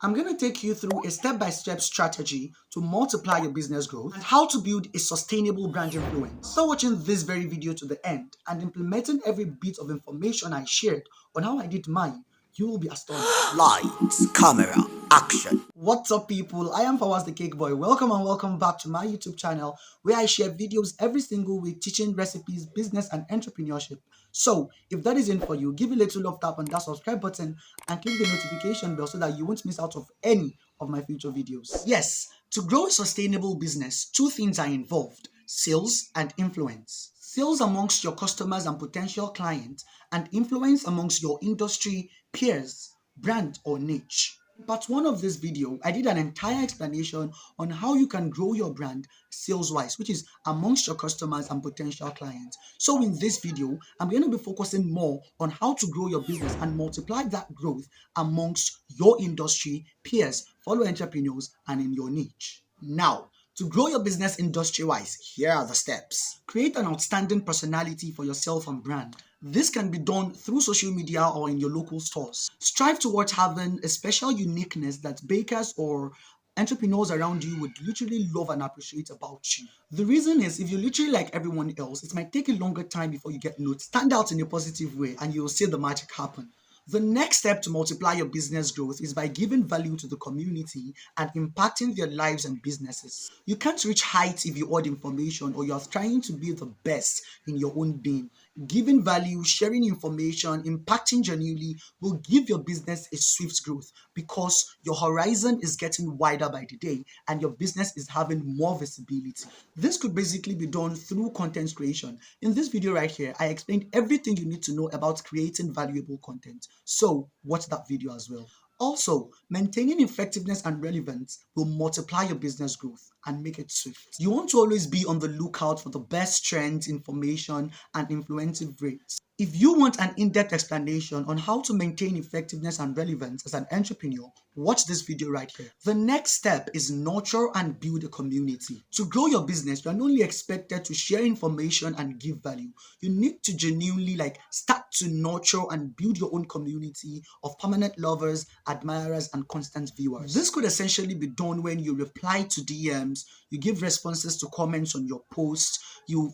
I'm going to take you through a step-by-step strategy to multiply your business growth and how to build a sustainable brand influence. Start watching this very video to the end and implementing every bit of information I shared on how I did mine. You will be astonished. Lights, camera, action. What's up, people? I am Fawaz the Cake Boy. Welcome and welcome back to my YouTube channel where I share videos every single week teaching recipes, business, and entrepreneurship. So, if that isn't for you, give a little love tap on that subscribe button and click the notification bell so that you won't miss out of any of my future videos. Yes, to grow a sustainable business, two things are involved: sales and influence. Sales amongst your customers and potential clients, and influence amongst your industry, peers, brand, or niche. Part one of this video, I did an entire explanation on how you can grow your brand sales-wise, which is amongst your customers and potential clients. So in this video, I'm going to be focusing more on how to grow your business and multiply that growth amongst your industry, peers, fellow entrepreneurs, and in your niche. Now, to grow your business industry-wise, here are the steps. Create an outstanding personality for yourself and brand. This can be done through social media or in your local stores. Strive towards having a special uniqueness that bakers or entrepreneurs around you would literally love and appreciate about you. The reason is, if you literally like everyone else, it might take a longer time before you get noticed. Stand out in a positive way and you'll see the magic happen. The next step to multiply your business growth is by giving value to the community and impacting their lives and businesses. You can't reach heights if you hoard information or you're trying to be the best in your own being. Giving value, sharing information, impacting genuinely will give your business a swift growth because your horizon is getting wider by the day and your business is having more visibility. This could basically be done through content creation. In this video right here, I explained everything you need to know about creating valuable content. So watch that video as well. Also, maintaining effectiveness and relevance will multiply your business growth and make it swift. You want to always be on the lookout for the best trends, information, and influential rates. If you want an in-depth explanation on how to maintain effectiveness and relevance as an entrepreneur, watch this video right here. The next step is nurture and build a community. To grow your business, you are not only expected to share information and give value. You need to genuinely start to nurture and build your own community of permanent lovers, admirers, and constant viewers. This could essentially be done when you reply to DMs, you give responses to comments on your posts, you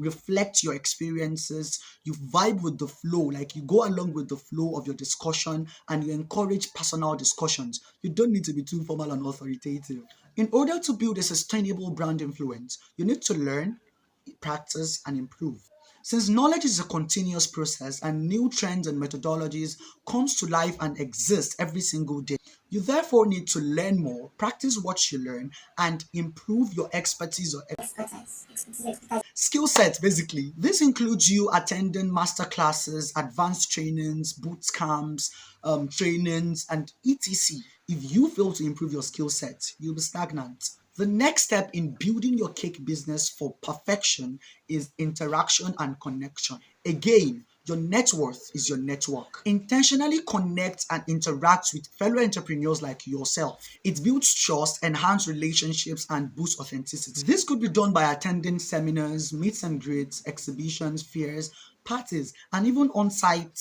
reflect your experiences, you vibe with the flow, you go along with the flow of your discussion, and you encourage personal discussions. You don't need to be too formal and authoritative. In order to build a sustainable brand influence, you need to learn, practice, and improve. Since knowledge is a continuous process and new trends and methodologies comes to life and exist every single day, you therefore need to learn more, practice what you learn, and improve your expertise or skill sets, basically. This includes you attending master classes, advanced trainings, boot camps, trainings, and etc. If you fail to improve your skill set, you'll be stagnant. The next step in building your cake business for perfection is interaction and connection. Again, your net worth is your network. Intentionally connect and interact with fellow entrepreneurs like yourself. It builds trust, enhances relationships, and boosts authenticity. This could be done by attending seminars, meets and greets, exhibitions, fairs, parties, and even on-site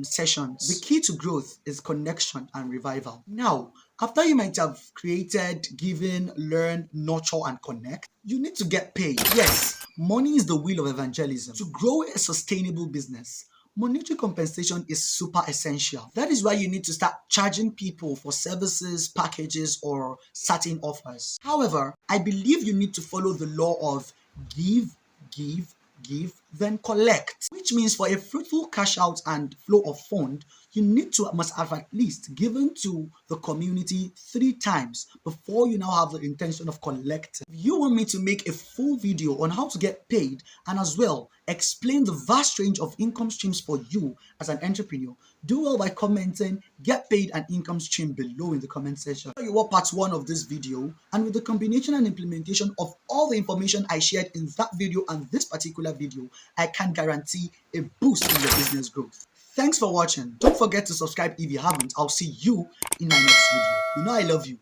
sessions. The key to growth is connection and revival. Now, after you might have created, given, learn, nurture, and connect, you need to get paid. Yes, money is the wheel of evangelism. To grow a sustainable business, monetary compensation is super essential. That is why you need to start charging people for services, packages, or certain offers. However, I believe you need to follow the law of give, then collect, which means for a fruitful cash out and flow of fund, you must have at least given to the community 3 times before you now have the intention of collecting. If you want me to make a full video on how to get paid and as well explain the vast range of income streams for you as an entrepreneur, do well by commenting get paid and income stream below in the comment section. You watch part 1 of this video, and with the combination and implementation of all the information I shared in that video and this particular video, I can guarantee a boost in your business growth. Thanks for watching. Don't forget to subscribe if you haven't. I'll see you in my next video. You know I love you.